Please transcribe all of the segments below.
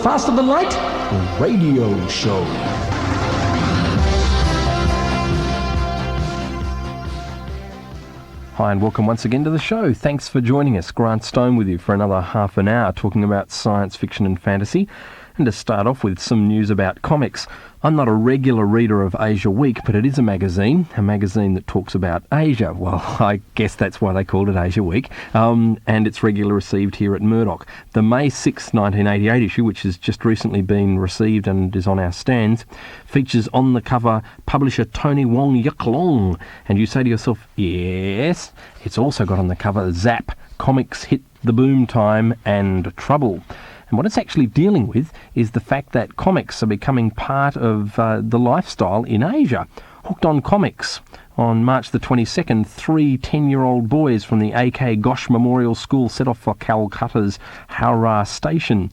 faster than light radio show. Hi and welcome once again to the show. Thanks for joining us. Grant Stone with you for another half an hour talking about science fiction and fantasy. And to start off with some news about comics. I'm not a regular reader of Asia Week, but it is a magazine that talks about Asia. Well, I guess that's why they called it Asia Week. And it's regularly received here at Murdoch. The May 6, 1988 issue, which has just recently been received and is on our stands, features on the cover publisher Tony Wong Yuk Long. And you say to yourself, yes, it's also got on the cover Zap, Comics Hit the Boom Time and Trouble. And what it's actually dealing with is the fact that comics are becoming part of the lifestyle in Asia. Hooked on Comics. On March the 22nd, 3 10-year-old boys from the A.K. Ghosh Memorial School set off for Calcutta's Howrah station.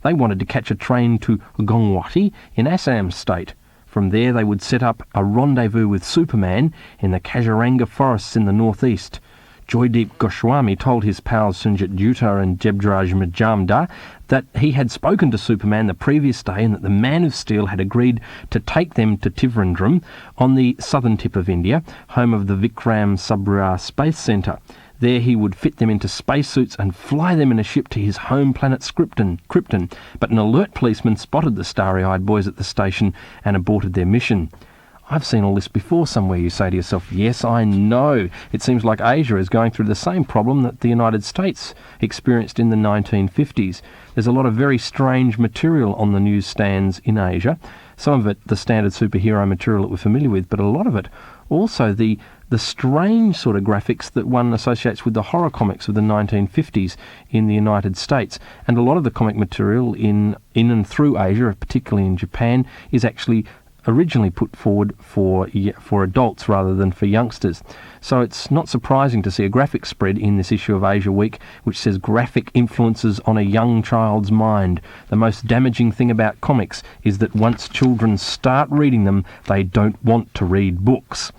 They wanted to catch a train to Gongwati in Assam state. From there they would set up a rendezvous with Superman in the Kaziranga forests in the northeast. Joydeep Goswami told his pals Sunjit Dutta and Jebdraj Majumdar that he had spoken to Superman the previous day and that the Man of Steel had agreed to take them to Trivandrum on the southern tip of India, home of the Vikram Sarabhai Space Centre. There he would fit them into spacesuits and fly them in a ship to his home planet Krypton, but an alert policeman spotted the starry-eyed boys at the station and aborted their mission. I've seen all this before somewhere, you say to yourself. Yes, I know. It seems like Asia is going through the same problem that the United States experienced in the 1950s. There's a lot of very strange material on the newsstands in Asia. Some of it the standard superhero material that we're familiar with, but a lot of it also the strange sort of graphics that one associates with the horror comics of the 1950s in the United States. And a lot of the comic material in and through Asia, particularly in Japan, is actually originally put forward for adults rather than for youngsters. So it's not surprising to see a graphic spread in this issue of Asia Week which says graphic influences on a young child's mind. The most damaging thing about comics is that once children start reading them, they don't want to read books.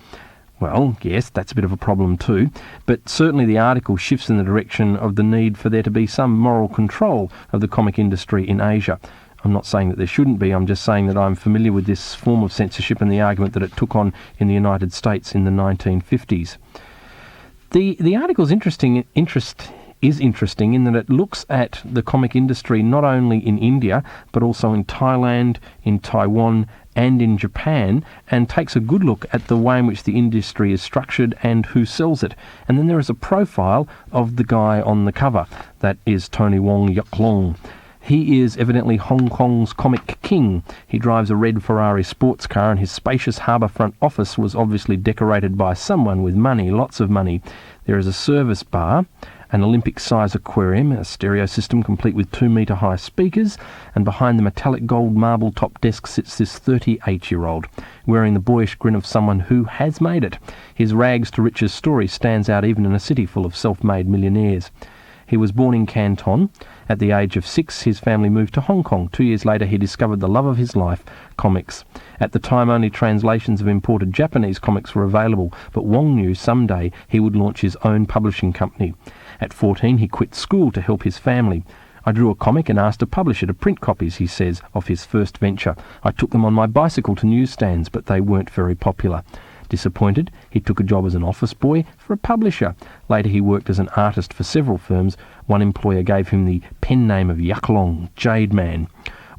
Well, yes, that's a bit of a problem too, but certainly the article shifts in the direction of the need for there to be some moral control of the comic industry in Asia. I'm not saying that there shouldn't be, I'm just saying that I'm familiar with this form of censorship and the argument that it took on in the United States in the 1950s. The article's interesting in that it looks at the comic industry not only in India, but also in Thailand, in Taiwan, and in Japan, and takes a good look at the way in which the industry is structured and who sells it. And then there is a profile of the guy on the cover. That is Tony Wong Yuk Long. He is evidently Hong Kong's comic king. He drives a red Ferrari sports car and his spacious harbourfront office was obviously decorated by someone with money, lots of money. There is a service bar, an Olympic-size aquarium, a stereo system complete with 2-metre-high speakers, and behind the metallic gold marble top desk sits this 38-year-old, wearing the boyish grin of someone who has made it. His rags to riches story stands out even in a city full of self-made millionaires. He was born in Canton. At the age of 6, his family moved to Hong Kong. 2 years later, he discovered the love of his life, comics. At the time, only translations of imported Japanese comics were available, but Wong knew someday he would launch his own publishing company. At 14, he quit school to help his family. I drew a comic and asked a publisher to print copies, he says, of his first venture. I took them on my bicycle to newsstands, but they weren't very popular. Disappointed, he took a job as an office boy for a publisher. Later he worked as an artist for several firms. One employer gave him the pen name of Yuk Long, Jade Man.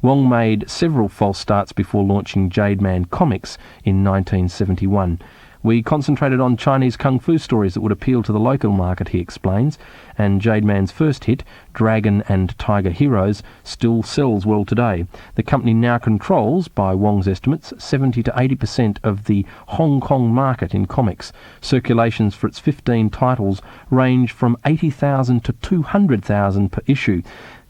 Wong made several false starts before launching Jade Man Comics in 1971. We concentrated on Chinese kung fu stories that would appeal to the local market, he explains, and Jade Man's first hit, Dragon and Tiger Heroes, still sells well today. The company now controls, by Wong's estimates, 70 to 80% of the Hong Kong market in comics. Circulations for its 15 titles range from 80,000 to 200,000 per issue.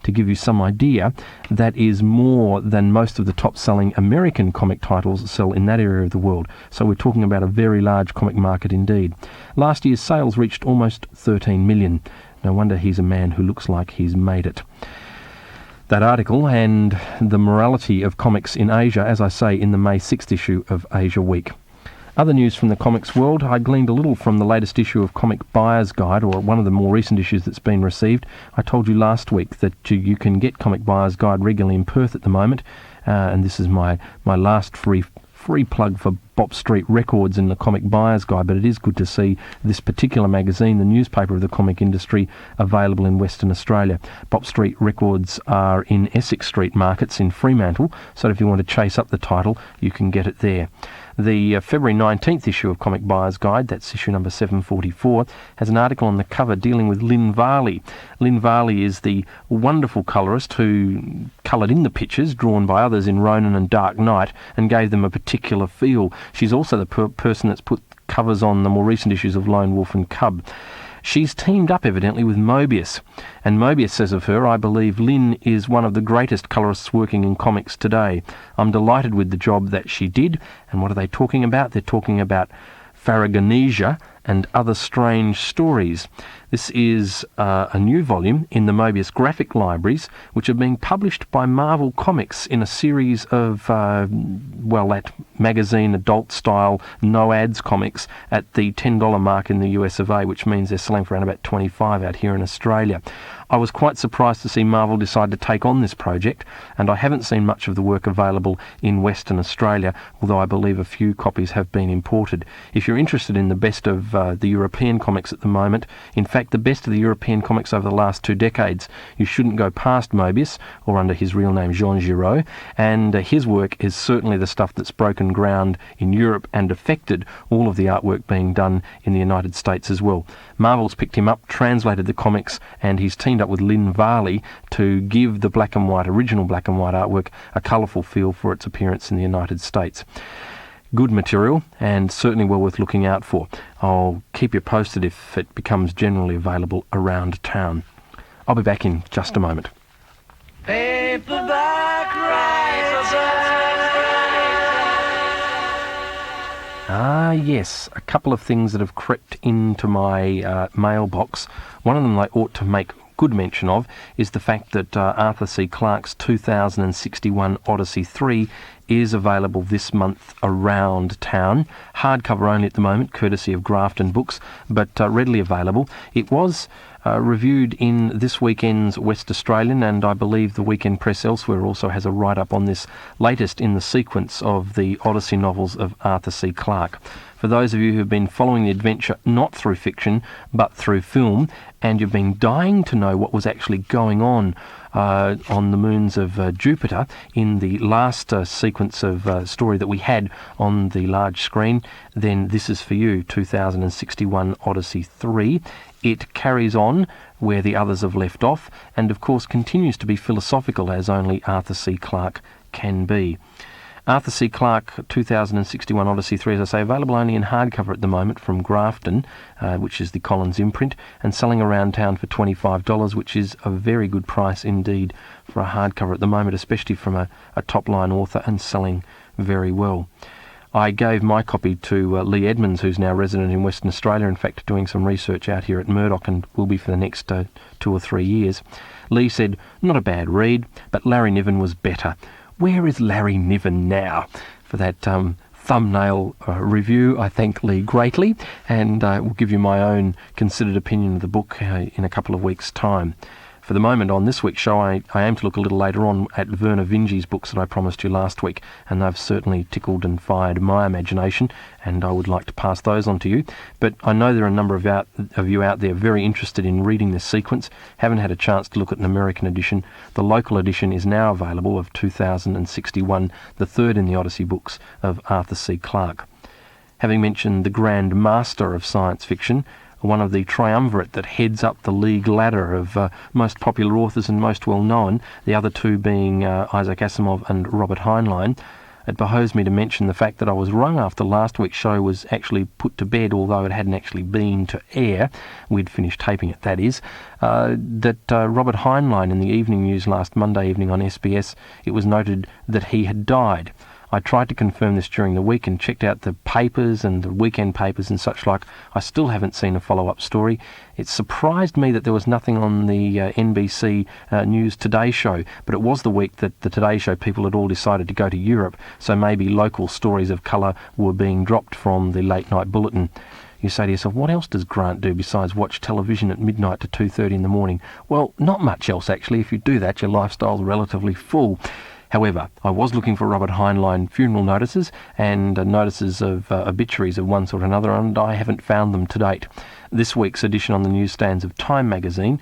To give you some idea, that is more than most of the top-selling American comic titles sell in that area of the world. So we're talking about a very large comic market indeed. Last year's sales reached almost 13 million. No wonder he's a man who looks like he's made it. That article and the morality of comics in Asia, as I say, in the May 6th issue of Asia Week. Other news from the comics world, I gleaned a little from the latest issue of Comic Buyer's Guide, or one of the more recent issues that's been received. I told you last week that you can get Comic Buyer's Guide regularly in Perth at the moment, and this is my last free plug for Bop Street Records in the Comic Buyer's Guide, but it is good to see this particular magazine, the newspaper of the comic industry, available in Western Australia. Bop Street Records are in Essex Street Markets in Fremantle, so if you want to chase up the title, you can get it there. The February 19th issue of Comic Buyer's Guide, that's issue number 744, has an article on the cover dealing with Lynn Varley. Lynn Varley is the wonderful colourist who coloured in the pictures drawn by others in Ronin and Dark Knight and gave them a particular feel. She's also the person that's put covers on the more recent issues of Lone Wolf and Cub. She's teamed up evidently with Moebius, and Moebius says of her, "I believe Lynn is one of the greatest colourists working in comics today. I'm delighted with the job that she did." And what are they talking about? They're talking about Pharagonesia and Other Strange Stories. This is a new volume in the Moebius graphic libraries, which are being published by Marvel Comics in a series of, that magazine adult-style no-ads comics at the $10 mark in the US of A, which means they're selling for around about $25 out here in Australia. I was quite surprised to see Marvel decide to take on this project, and I haven't seen much of the work available in Western Australia, although I believe a few copies have been imported. If you're interested in the best of the European comics at the moment, in fact the best of the European comics over the last 2 decades, you shouldn't go past Moebius, or under his real name Jean Giraud, and his work is certainly the stuff that's broken ground in Europe and affected all of the artwork being done in the United States as well. Marvel's picked him up, translated the comics, and he's teamed up with Lynn Varley to give the original black and white artwork a colourful feel for its appearance in the United States. Good material, and certainly well worth looking out for. I'll keep you posted if it becomes generally available around town. I'll be back in just a moment. Paperback Ah, yes, a couple of things that have crept into my mailbox. One of them I ought to make good mention of is the fact that Arthur C. Clarke's 2061 Odyssey 3 is available this month around town. Hardcover only at the moment, courtesy of Grafton Books, but readily available. It was reviewed in this weekend's West Australian, and I believe the Weekend Press elsewhere also has a write-up on this latest in the sequence of the Odyssey novels of Arthur C. Clarke. For those of you who have been following the adventure not through fiction but through film, and you've been dying to know what was actually going on the moons of Jupiter in the last sequence of story that we had on the large screen, then this is for you, 2061 Odyssey 3. It carries on where the others have left off, and of course continues to be philosophical as only Arthur C. Clarke can be. Arthur C. Clarke 2061 Odyssey 3, as I say, available only in hardcover at the moment from Grafton, which is the Collins imprint, and selling around town for $25, which is a very good price indeed for a hardcover at the moment, especially from a top-line author, and selling very well. I gave my copy to Lee Edmonds, who's now resident in Western Australia, in fact doing some research out here at Murdoch and will be for the next 2 or 3 years. Lee said, "Not a bad read, but Larry Niven was better." Where is Larry Niven now? For that thumbnail review, I thank Lee greatly, and will give you my own considered opinion of the book in a couple of weeks' time. For the moment, on this week's show, I aim to look a little later on at Verna Vinge's books that I promised you last week, and they've certainly tickled and fired my imagination, and I would like to pass those on to you. But I know there are a number of you out there very interested in reading this sequence, haven't had a chance to look at an American edition. The local edition is now available of 2061, the third in the Odyssey books of Arthur C. Clarke. Having mentioned the Grand Master of science fiction, one of the triumvirate that heads up the league ladder of most popular authors and most well-known, the other two being Isaac Asimov and Robert Heinlein, it behoves me to mention the fact that I was wrong after last week's show was actually put to bed, although it hadn't actually been to air. We'd finished taping it, that is. That Robert Heinlein, in the evening news last Monday evening on SBS, it was noted that he had died. I tried to confirm this during the week and checked out the papers and the weekend papers and such like. I still haven't seen a follow-up story. It surprised me that there was nothing on the NBC News Today show, but it was the week that the Today show people had all decided to go to Europe, so maybe local stories of colour were being dropped from the late night bulletin. You say to yourself, what else does Grant do besides watch television at midnight to 2:30 in the morning? Well, not much else actually. If you do that, your lifestyle's relatively full. However, I was looking for Robert Heinlein funeral notices and notices of obituaries of one sort or another, and I haven't found them to date. This week's edition on the newsstands of Time magazine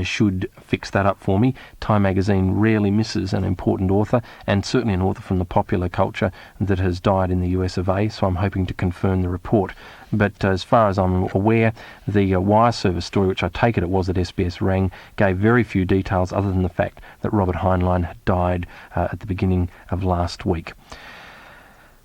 should fix that up for me. Time magazine rarely misses an important author, and certainly an author from the popular culture that has died in the US of A, so I'm hoping to confirm the report. But as far as I'm aware, the wire service story, which I take it was at SBS Rang, gave very few details other than the fact that Robert Heinlein had died at the beginning of last week.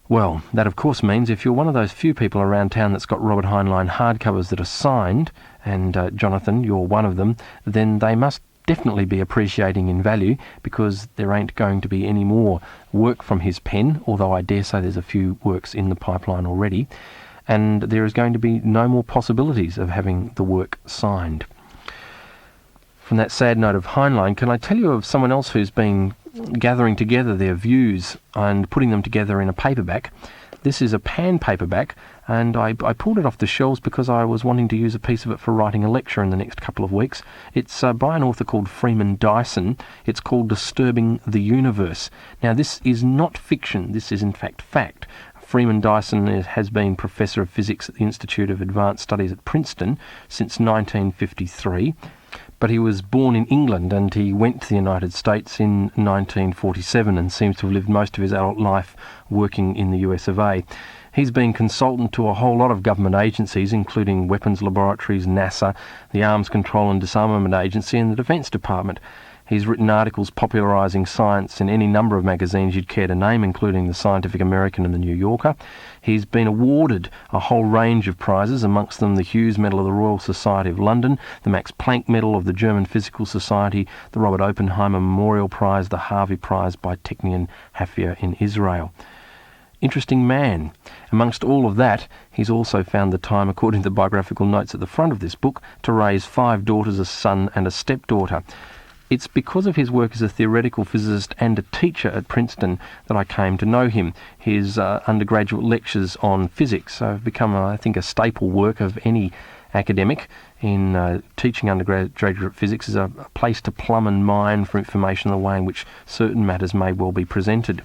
Well, that of course means if you're one of those few people around town that's got Robert Heinlein hardcovers that are signed, and Jonathan, you're one of them, then they must definitely be appreciating in value, because there ain't going to be any more work from his pen, although I dare say there's a few works in the pipeline already, and there is going to be no more possibilities of having the work signed. From that sad note of Heinlein, can I tell you of someone else who's been gathering together their views and putting them together in a paperback? This is a Pan paperback, and I pulled it off the shelves because I was wanting to use a piece of it for writing a lecture in the next couple of weeks. It's by an author called Freeman Dyson. It's called Disturbing the Universe. Now, this is not fiction. This is, in fact. Freeman Dyson has been Professor of Physics at the Institute of Advanced Studies at Princeton since 1953. But he was born in England and he went to the United States in 1947 and seems to have lived most of his adult life working in the US of A. He's been consultant to a whole lot of government agencies, including weapons laboratories, NASA, the Arms Control and Disarmament Agency and the Defence Department. He's written articles popularising science in any number of magazines you'd care to name, including the Scientific American and the New Yorker. He's been awarded a whole range of prizes, amongst them the Hughes Medal of the Royal Society of London, the Max Planck Medal of the German Physical Society, the Robert Oppenheimer Memorial Prize, the Harvey Prize by Technion Hafia in Israel. Interesting man. Amongst all of that, he's also found the time, according to the biographical notes at the front of this book, to raise 5 daughters, a son and a stepdaughter. It's because of his work as a theoretical physicist and a teacher at Princeton that I came to know him. His undergraduate lectures on physics have become, I think, a staple work of any academic in teaching undergraduate physics is a place to plumb and mine for information in the way in which certain matters may well be presented.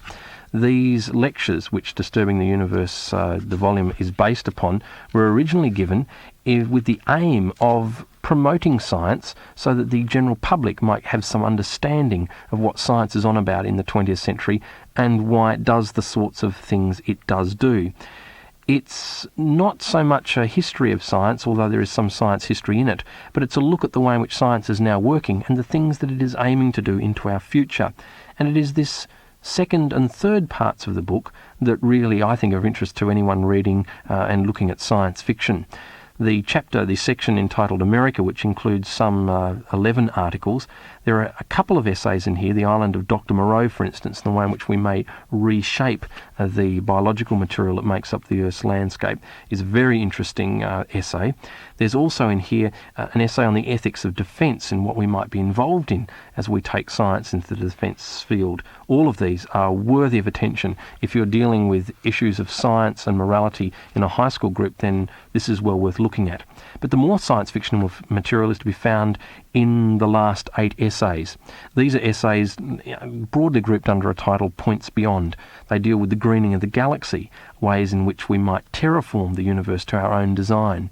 These lectures, which Disturbing the Universe, the volume is based upon, were originally given with the aim of promoting science so that the general public might have some understanding of what science is on about in the 20th century and why it does the sorts of things it does do. It's not so much a history of science, although there is some science history in it, but it's a look at the way in which science is now working and the things that it is aiming to do into our future. And it is this second and third parts of the book that really, I think, are of interest to anyone reading and looking at science fiction. The section entitled America, which includes some 11 articles, there are a couple of essays in here, the island of Dr. Moreau, for instance, and the way in which we may reshape the biological material that makes up the Earth's landscape, is a very interesting essay. There's also in here an essay on the ethics of defence and what we might be involved in as we take science into the defence field. All of these are worthy of attention. If you're dealing with issues of science and morality in a high school group, then this is well worth looking at. But the more science fiction material is to be found in the last 8 essays. These are essays broadly grouped under a title, Points Beyond. They deal with the greening of the galaxy, ways in which we might terraform the universe to our own design.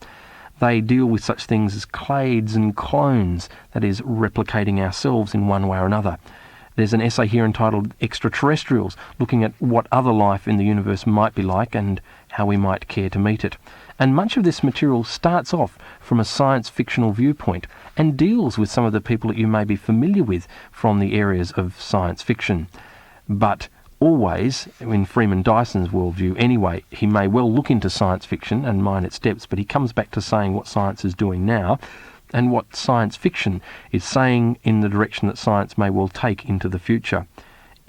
They deal with such things as clades and clones, that is, replicating ourselves in one way or another. There's an essay here entitled Extraterrestrials, looking at what other life in the universe might be like and how we might care to meet it. And much of this material starts off from a science fictional viewpoint and deals with some of the people that you may be familiar with from the areas of science fiction. But always, in Freeman Dyson's worldview anyway, he may well look into science fiction and mine its depths, but he comes back to saying what science is doing now and what science fiction is saying in the direction that science may well take into the future.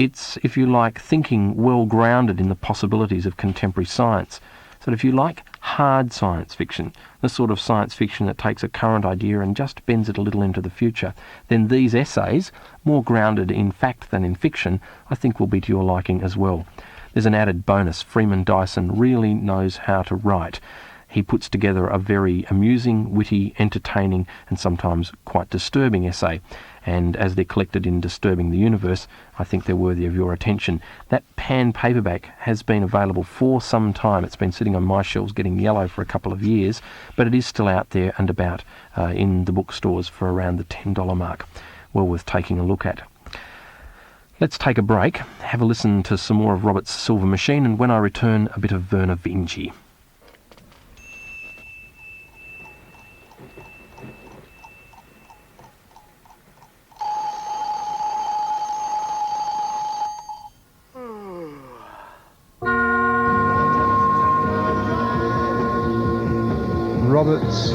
It's, if you like, thinking well grounded in the possibilities of contemporary science. So if you like hard science fiction, the sort of science fiction that takes a current idea and just bends it a little into the future, then these essays, more grounded in fact than in fiction, I think will be to your liking as well. There's an added bonus. Freeman Dyson really knows how to write. He puts together a very amusing, witty, entertaining and sometimes quite disturbing essay. And as they're collected in Disturbing the Universe, I think they're worthy of your attention. That pan paperback has been available for some time. It's been sitting on my shelves getting yellow for a couple of years, but it is still out there and about in the bookstores for around the $10 mark. Well worth taking a look at. Let's take a break, have a listen to some more of Robert's Silver Machine, and when I return, a bit of Werner Vinci. Roberts.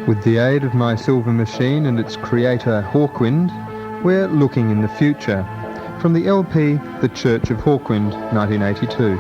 With the aid of my silver machine and its creator Hawkwind, we're looking in the future. From the LP The Church of Hawkwind, 1982.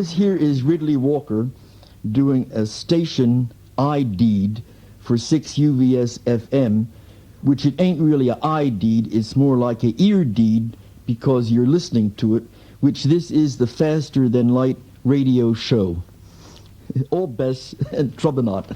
this here is Ridley Walker doing a station I-deed for 6 UVS FM, which it ain't really a I-deed, it's more like a ear deed because you're listening to it, which this is the Faster Than Light radio show. All best and trouble not.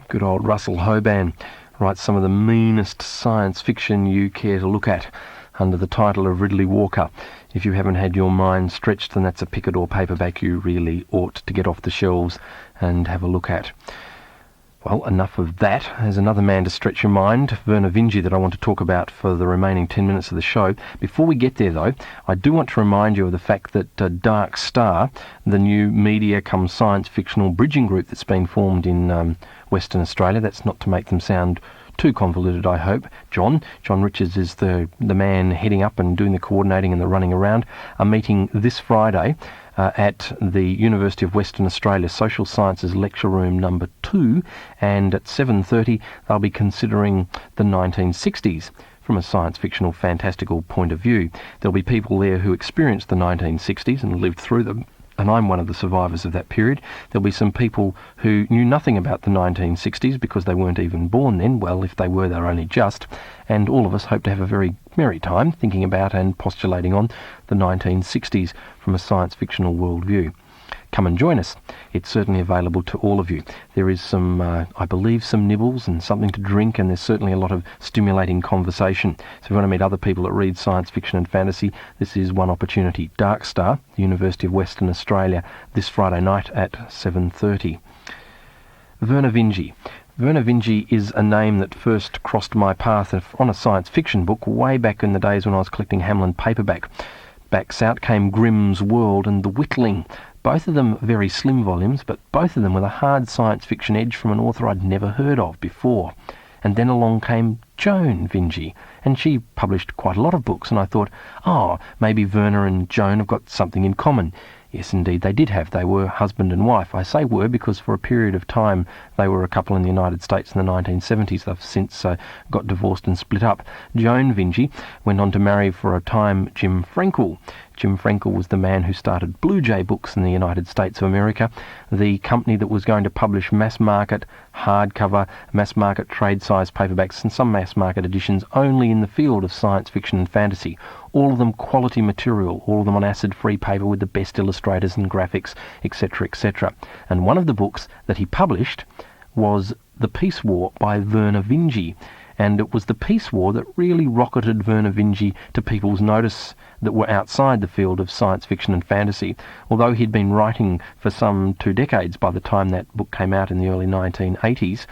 Good old Russell Hoban writes some of the meanest science fiction you care to look at under the title of Ridley Walker. If you haven't had your mind stretched, then that's a picket or paperback you really ought to get off the shelves and have a look at. Well, enough of that. There's another man to stretch your mind, Vernor Vinge, that I want to talk about for the remaining 10 minutes of the show. Before we get there, though, I do want to remind you of the fact that Dark Star, the new media come science fictional bridging group that's been formed in Western Australia, that's not to make them sound too convoluted, I hope. John Richards is the man heading up and doing the coordinating and the running around, are meeting this Friday at the University of Western Australia Social Sciences Lecture Room number 2, and at 7:30 they'll be considering the 1960s from a science fictional fantastical point of view. There'll be people there who experienced the 1960s and lived through them, and I'm one of the survivors of that period. There'll be some people who knew nothing about the 1960s because they weren't even born then. Well, if they were, they were only just. And all of us hope to have a very merry time thinking about and postulating on the 1960s from a science fictional worldview. Come and join us. It's certainly available to all of you. There is some, I believe, some nibbles and something to drink, and there's certainly a lot of stimulating conversation. So if you want to meet other people that read science fiction and fantasy, this is one opportunity. Dark Star, the University of Western Australia, this Friday night at 7:30. Vernor Vinge. Vernor Vinge is a name that first crossed my path on a science fiction book way back in the days when I was collecting Hamlin paperback. Backs out came Grimm's World and The Whittling. Both of them very slim volumes, but both of them with a hard science fiction edge from an author I'd never heard of before. And then along came Joan Vinge, and she published quite a lot of books, and I thought, maybe Vernor and Joan have got something in common. Yes, indeed, they did have. They were husband and wife. I say were because for a period of time they were a couple in the United States in the 1970s. They've since got divorced and split up. Joan Vinge went on to marry for a time Jim Frankel. Jim Frankel was the man who started Blue Jay Books in the United States of America, the company that was going to publish mass-market, hardcover, mass-market trade-size paperbacks and some mass-market editions only in the field of science fiction and fantasy. All of them quality material, all of them on acid-free paper with the best illustrators and graphics, etc., etc. And one of the books that he published was The Peace War by Vernor Vinge. And it was the Peace War that really rocketed Vernor Vinge to people's notice that were outside the field of science fiction and fantasy. Although he'd been writing for some 2 decades by the time that book came out in the early 1980s,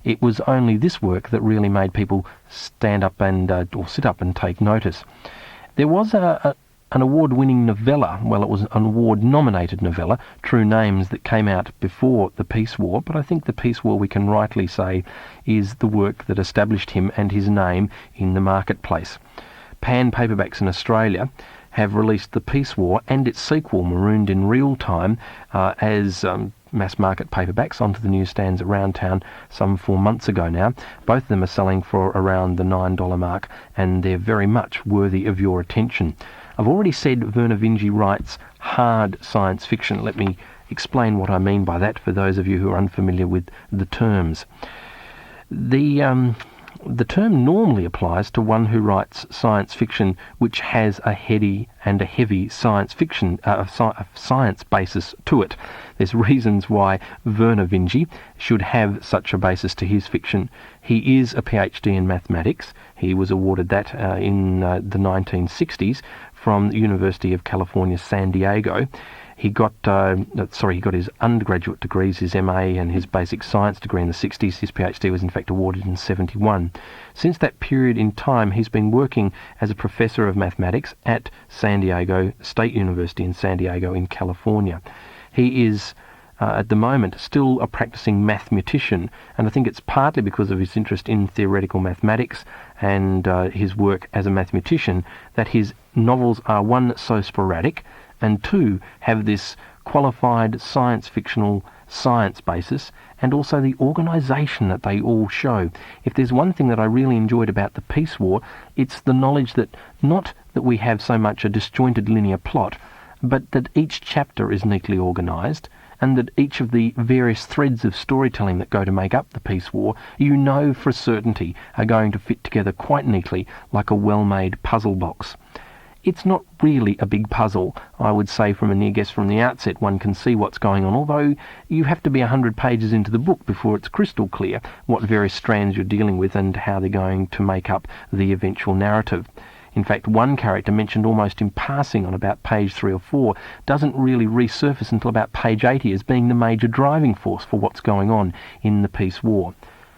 it was only this work that really made people stand up and or sit up and take notice. There was an award-winning novella, well, it was an award-nominated novella, True Names, that came out before the Peace War, but I think the Peace War, we can rightly say, is the work that established him and his name in the marketplace. Pan Paperbacks in Australia have released the Peace War and its sequel, Marooned in Real Time, as mass-market paperbacks onto the newsstands around town some 4 months ago now. Both of them are selling for around the $9 mark, and they're very much worthy of your attention. I've already said Vernor Vinge writes hard science fiction. Let me explain what I mean by that for those of you who are unfamiliar with the terms. The term normally applies to one who writes science fiction which has a heady and a heavy science fiction, science basis to it. There's reasons why Vernor Vinge should have such a basis to his fiction. He is a PhD in mathematics. He was awarded that in the 1960s from the University of California, San Diego. He got his undergraduate degrees, his MA and his basic science degree in the 60s. His PhD was in fact awarded in 71. Since that period in time, he's been working as a professor of mathematics at San Diego State University in San Diego in California. He is at the moment still a practicing mathematician, and I think it's partly because of his interest in theoretical mathematics and his work as a mathematician that his novels are, one, so sporadic, and two, have this qualified science fictional science basis, and also the organisation that they all show. If there's one thing that I really enjoyed about the Peace War, it's the knowledge that not that we have so much a disjointed linear plot, but that each chapter is neatly organised, and that each of the various threads of storytelling that go to make up the Peace War, you know for certainty are going to fit together quite neatly like a well-made puzzle box. It's not really a big puzzle. I would say from a near guess from the outset one can see what's going on, although you have to be 100 pages into the book before it's crystal clear what various strands you're dealing with and how they're going to make up the eventual narrative. In fact, one character mentioned almost in passing on about page 3 or 4 doesn't really resurface until about page 80 as being the major driving force for what's going on in the Peace War.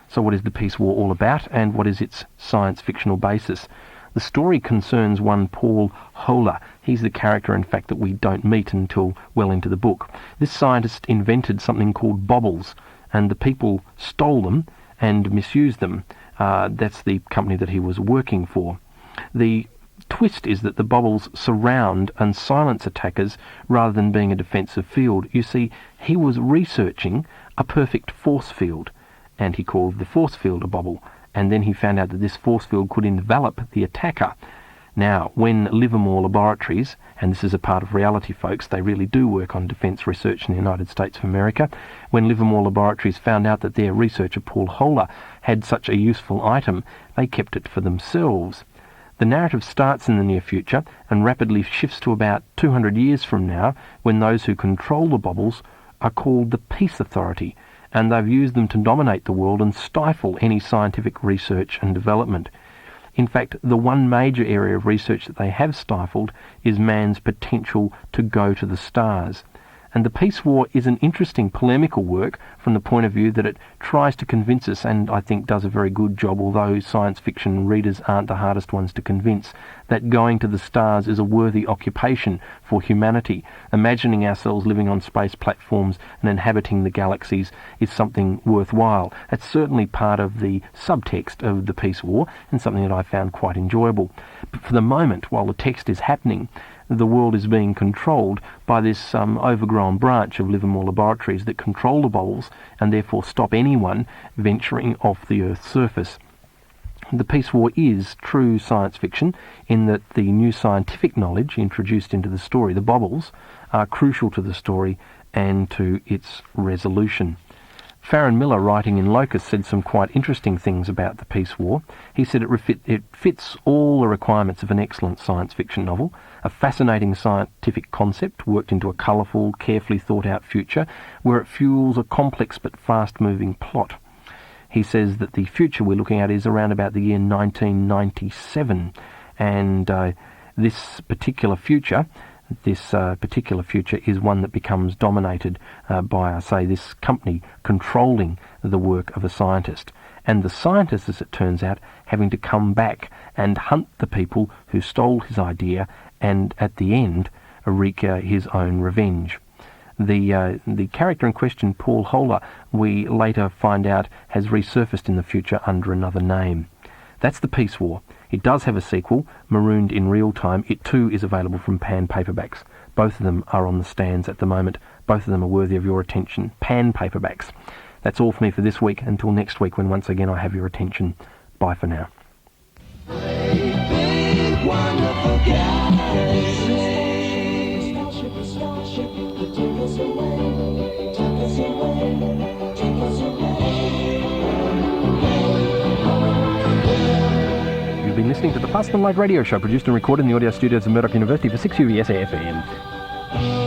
So what is the Peace War all about, and what is its science-fictional basis? The story concerns one Paul Holer. He's the character, in fact, that we don't meet until well into the book. This scientist invented something called bobbles, and the people stole them and misused them. That's the company that he was working for. The twist is that the bobbles surround and silence attackers rather than being a defensive field. You see, he was researching a perfect force field, and he called the force field a bobble. And then he found out that this force field could envelop the attacker. Now, when Livermore Laboratories, and this is a part of reality, folks, they really do work on defence research in the United States of America, when Livermore Laboratories found out that their researcher, Paul Holer, had such a useful item, they kept it for themselves. The narrative starts in the near future and rapidly shifts to about 200 years from now, when those who control the bobbles are called the Peace Authority, and they've used them to dominate the world and stifle any scientific research and development. In fact, the one major area of research that they have stifled is man's potential to go to the stars. And the Peace War is an interesting polemical work from the point of view that it tries to convince us, and I think does a very good job, although science fiction readers aren't the hardest ones to convince, that going to the stars is a worthy occupation for humanity. Imagining ourselves living on space platforms and inhabiting the galaxies is something worthwhile. It's certainly part of the subtext of the Peace War, and something that I found quite enjoyable. But for the moment, while the text is happening, the world is being controlled by this overgrown branch of Livermore Laboratories that control the bobbles and therefore stop anyone venturing off the Earth's surface. The Peace War is true science fiction in that the new scientific knowledge introduced into the story, the bobbles, are crucial to the story and to its resolution. Farron Miller, writing in Locus, said some quite interesting things about the Peace War. He said it fits all the requirements of an excellent science fiction novel, a fascinating scientific concept worked into a colourful, carefully thought-out future, where it fuels a complex but fast-moving plot. He says that the future we're looking at is around about the year 1997, and this particular future is one that becomes dominated by, this company controlling the work of a scientist. And the scientist, as it turns out, having to come back and hunt the people who stole his idea and, at the end, wreak his own revenge. The character in question, Paul Holer, we later find out has resurfaced in the future under another name. That's the Peace War. It does have a sequel, Marooned in Real Time. It too is available from Pan Paperbacks. Both of them are on the stands at the moment. Both of them are worthy of your attention. Pan Paperbacks. That's all for me for this week. Until next week, when once again I have your attention. Bye for now. Big, wonderful galaxy. Starship, take us away, take us away, take us away. You've been listening to the Fast and Light radio show, produced and recorded in the audio studios of Murdoch University for 6UVS AFM.